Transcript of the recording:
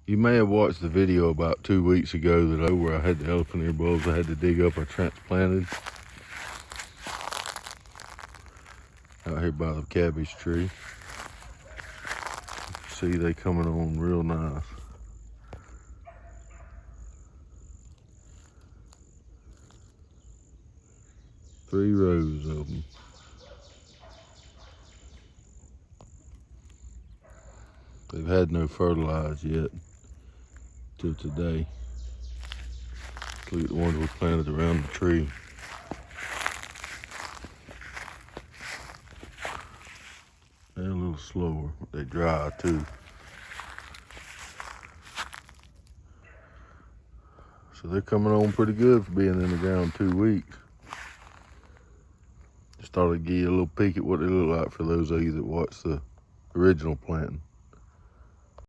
You may have watched the video about 2 weeks ago where I had the elephant ear bulbs. I had to dig up a transplanted out here by the cabbage tree. See, they coming on real nice. Three rows of them. They've had no fertilized yet till today. Look at the ones we planted around the tree. They're a little slower, but they dry too. So they're coming on pretty good for being in the ground 2 weeks. Just thought I'd give you a little peek at what they look like for those of you that watched the original planting.